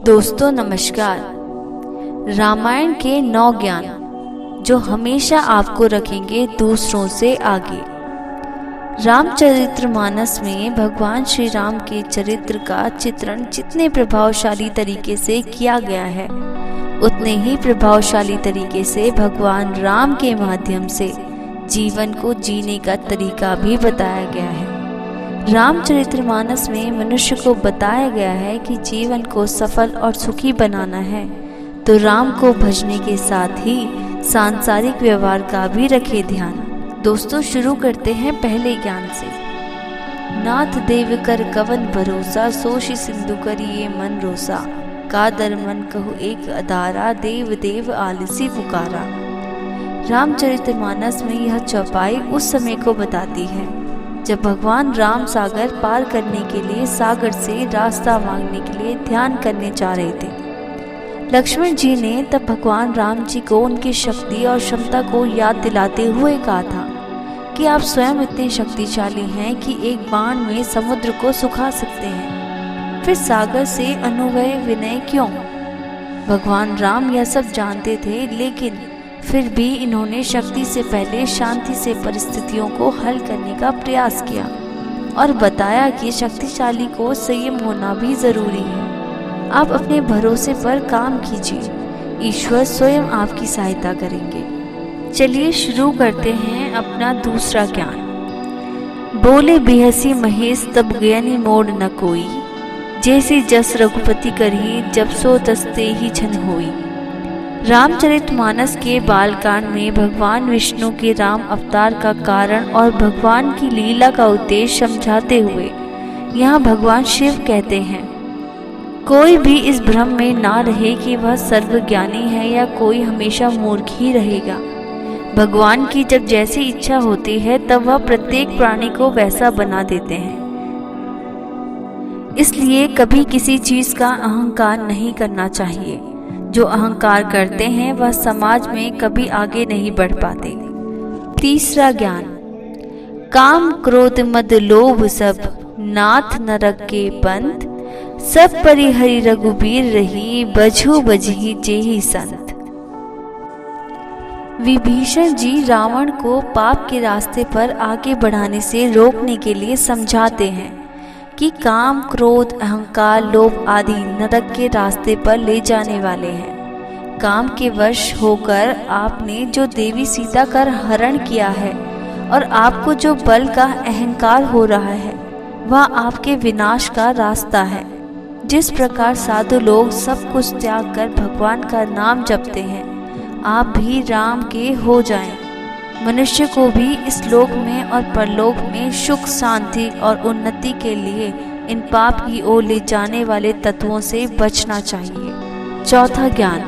दोस्तों नमस्कार। रामायण के 9 ज्ञान जो हमेशा आपको रखेंगे दूसरों से आगे। रामचरितमानस में भगवान श्री राम के चरित्र का चित्रण जितने प्रभावशाली तरीके से किया गया है, उतने ही प्रभावशाली तरीके से भगवान राम के माध्यम से जीवन को जीने का तरीका भी बताया गया है। रामचरितमानस में मनुष्य को बताया गया है कि जीवन को सफल और सुखी बनाना है तो राम को भजने के साथ ही सांसारिक व्यवहार का भी रखे ध्यान। दोस्तों शुरू करते हैं पहले ज्ञान से। नाथ देव कर कवन भरोसा, सोशी सिंधु करिए मन रोसा, का दर मन कहु एक अदारा, देव देव आलसी पुकारा। रामचरितमानस में यह चौपाई उस समय को बताती है जब भगवान राम सागर पार करने के लिए सागर से रास्ता मांगने के लिए ध्यान करने जा रहे थे। लक्ष्मण जी ने तब भगवान राम जी को उनकी शक्ति और क्षमता को याद दिलाते हुए कहा था कि आप स्वयं इतने शक्तिशाली हैं कि एक बाण में समुद्र को सुखा सकते हैं, फिर सागर से अनुवय विनय क्यों? भगवान राम यह सब जानते थे, लेकिन फिर भी इन्होंने शक्ति से पहले शांति से परिस्थितियों को हल करने का प्रयास किया और बताया कि शक्तिशाली को संयम होना भी जरूरी है। आप अपने भरोसे पर काम कीजिए, ईश्वर स्वयं आपकी सहायता करेंगे। चलिए शुरू करते हैं अपना दूसरा ज्ञान। बोले बिहसी महेश तब गयनि मोड़ न कोई, जैसे जस रघुपति करही जब सो तस्ते ही छन होई। रामचरितमानस के बालकांड में भगवान विष्णु के राम अवतार का कारण और भगवान की लीला का उद्देश्य समझाते हुए यहाँ भगवान शिव कहते हैं, कोई भी इस भ्रम में ना रहे कि वह सर्वज्ञानी है या कोई हमेशा मूर्ख ही रहेगा। भगवान की जब जैसी इच्छा होती है तब वह प्रत्येक प्राणी को वैसा बना देते हैं। इसलिए कभी किसी चीज का अहंकार नहीं करना चाहिए। जो अहंकार करते हैं वह समाज में कभी आगे नहीं बढ़ पाते। तीसरा ज्ञान। काम क्रोध मद लोभ सब, नाथ नरक के पंथ, सब परिहरि रघुबीर रही, बझु बझी जेहि संत। विभीषण जी रावण को पाप के रास्ते पर आगे बढ़ाने से रोकने के लिए समझाते हैं कि काम क्रोध अहंकार लोभ आदि नरक के रास्ते पर ले जाने वाले हैं। काम के वश होकर आपने जो देवी सीता का हरण किया है और आपको जो बल का अहंकार हो रहा है वह आपके विनाश का रास्ता है। जिस प्रकार साधु लोग सब कुछ त्याग कर भगवान का नाम जपते हैं, आप भी राम के हो जाएं। मनुष्य को भी इस लोक में और परलोक में सुख शांति और उन्नति के लिए इन पाप की ओर ले जाने वाले तत्वों से बचना चाहिए। चौथा ज्ञान।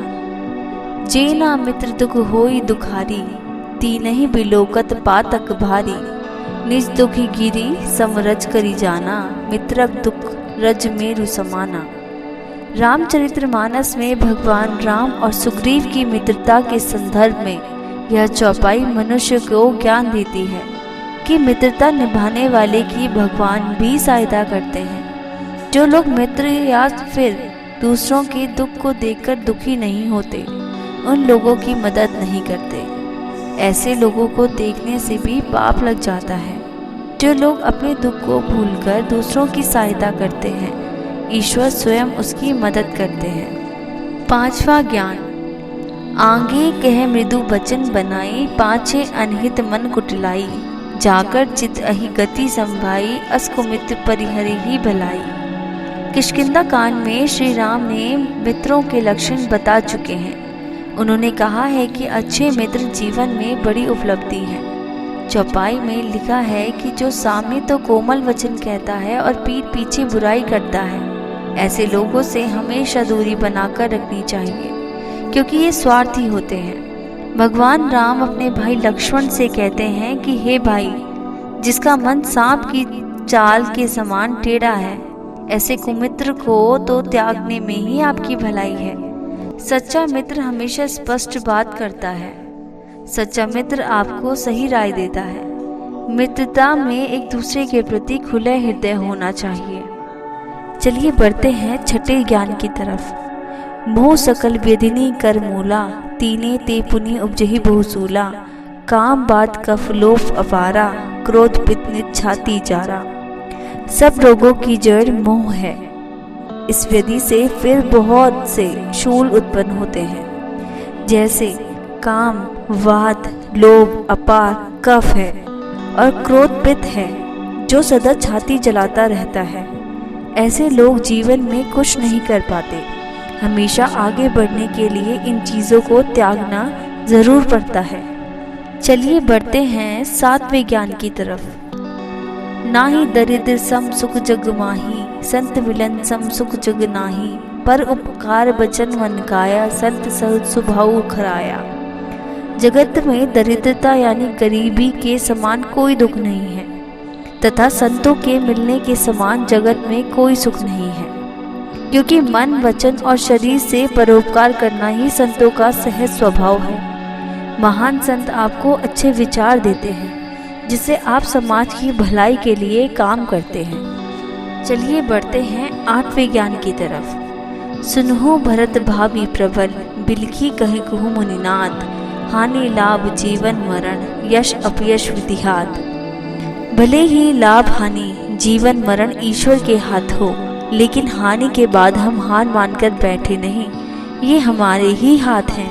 जेना मित्र दुख होई दुखारी, तीनहि बिलोकत पातक भारी, निज दुखी गिरी समरज करी जाना, मित्रक दुख रज मेरु समाना। रामचरितमानस में भगवान राम और सुग्रीव की मित्रता के संदर्भ में यह चौपाई मनुष्य को ज्ञान देती है कि मित्रता निभाने वाले की भगवान भी सहायता करते हैं। जो लोग मित्र या फिर दूसरों के दुख को देखकर दुखी नहीं होते, उन लोगों की मदद नहीं करते। ऐसे लोगों को देखने से भी पाप लग जाता है। जो लोग अपने दुख को भूलकर दूसरों की सहायता करते हैं, ईश्वर स्वयं उसकी मदद करते हैं। पांचवा ज्ञान। आगे कह मृदु बचन बनाई, पाछे अनहित मन कुटिलाई, जाकर चित अहि गति संभाई, अस्कुमित परिहरि ही भलाई। किष्किंधा कांड में श्री राम ने मित्रों के लक्षण बता चुके हैं। उन्होंने कहा है कि अच्छे मित्र जीवन में बड़ी उपलब्धि है। चौपाई में लिखा है कि जो सामने तो कोमल वचन कहता है और पीठ पीछे बुराई करता है, ऐसे लोगों से हमेशा दूरी बनाकर रखनी चाहिए, क्योंकि ये स्वार्थी होते हैं। भगवान राम अपने भाई लक्ष्मण से कहते हैं कि हे भाई, जिसका मन सांप की चाल के समान टेढ़ा है, ऐसे कुमित्र को तो त्यागने में ही आपकी भलाई है। सच्चा मित्र हमेशा स्पष्ट बात करता है। सच्चा मित्र आपको सही राय देता है। मित्रता में एक दूसरे के प्रति खुले हृदय होना चाहिए। चलिए बढ़ते हैं छठे ज्ञान की तरफ। मोह सकल व्यधिनी कर मूला, तीने ते पुनि उपजहि बहुसूला, काम बात कफ लोभ अपारा, क्रोध पित्त निज छाती जारा। सब रोगों की जड़ मोह है। इस व्याधि से फिर बहुत से शूल उत्पन्न होते हैं, जैसे काम, वात, लोभ, अपार, कफ है और क्रोध पित्त है जो सदा छाती जलाता रहता है। ऐसे लोग जीवन में कुछ नहीं कर पाते। हमेशा आगे बढ़ने के लिए इन चीज़ों को त्यागना जरूर पड़ता है। चलिए बढ़ते हैं सातवें ज्ञान की तरफ। नाहि दरिद्र सम सुख जग माही, संत मिलन सम सुख जग नाही, पर उपकार बचन मन काया, संत सहज स्वभाव खराया। जगत में दरिद्रता यानी गरीबी के समान कोई दुख नहीं है तथा संतों के मिलने के समान जगत में कोई सुख नहीं है, क्योंकि मन, वचन और शरीर से परोपकार करना ही संतों का सहज स्वभाव है। महान संत आपको अच्छे विचार देते हैं, जिससे आप समाज की भलाई के लिए काम करते हैं। चलिए बढ़ते हैं आठवें ज्ञान की तरफ। सुनहु भरत भावी प्रबल, बिलखी कहे कहु मुनिनाथ, हानि लाभ जीवन मरण, यश अपयश विधिहात। भले ही लाभ हानि, जीवन मरण ईश्वर के हाथ हो, लेकिन हानि के बाद हम हार मानकर बैठे नहीं, ये हमारे ही हाथ हैं।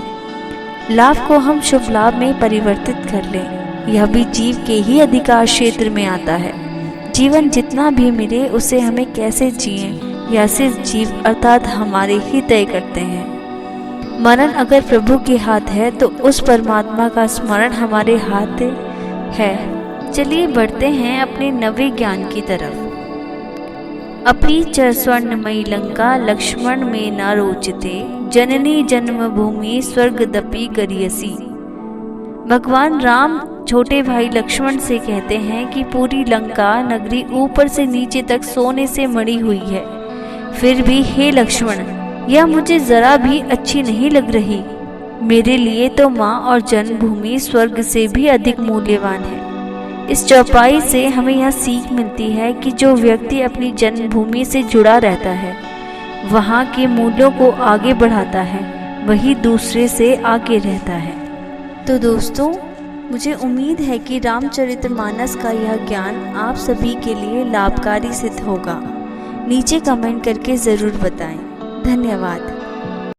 लाभ को हम शुभ लाभ में परिवर्तित कर लें, यह भी जीव के ही अधिकार क्षेत्र में आता है। जीवन जितना भी मिले उसे हमें कैसे जिएं, यह सिर्फ जीव अर्थात हमारे ही तय करते हैं। मरण अगर प्रभु के हाथ है तो उस परमात्मा का स्मरण हमारे हाथ है। चलिए बढ़ते हैं अपने नवे ज्ञान की तरफ। अपि च स्वर्णमयी लंका, लक्ष्मण में न रोचते, जननी जन्मभूमि स्वर्गदपि गरियसी। भगवान राम छोटे भाई लक्ष्मण से कहते हैं कि पूरी लंका नगरी ऊपर से नीचे तक सोने से मढ़ी हुई है, फिर भी हे लक्ष्मण, यह मुझे जरा भी अच्छी नहीं लग रही। मेरे लिए तो माँ और जन्मभूमि स्वर्ग से भी अधिक मूल्यवान है। इस चौपाई से हमें यह सीख मिलती है कि जो व्यक्ति अपनी जन्मभूमि से जुड़ा रहता है, वहाँ के मूल्यों को आगे बढ़ाता है, वही दूसरे से आगे रहता है। तो दोस्तों, मुझे उम्मीद है कि रामचरितमानस का यह ज्ञान आप सभी के लिए लाभकारी सिद्ध होगा। नीचे कमेंट करके ज़रूर बताएं। धन्यवाद।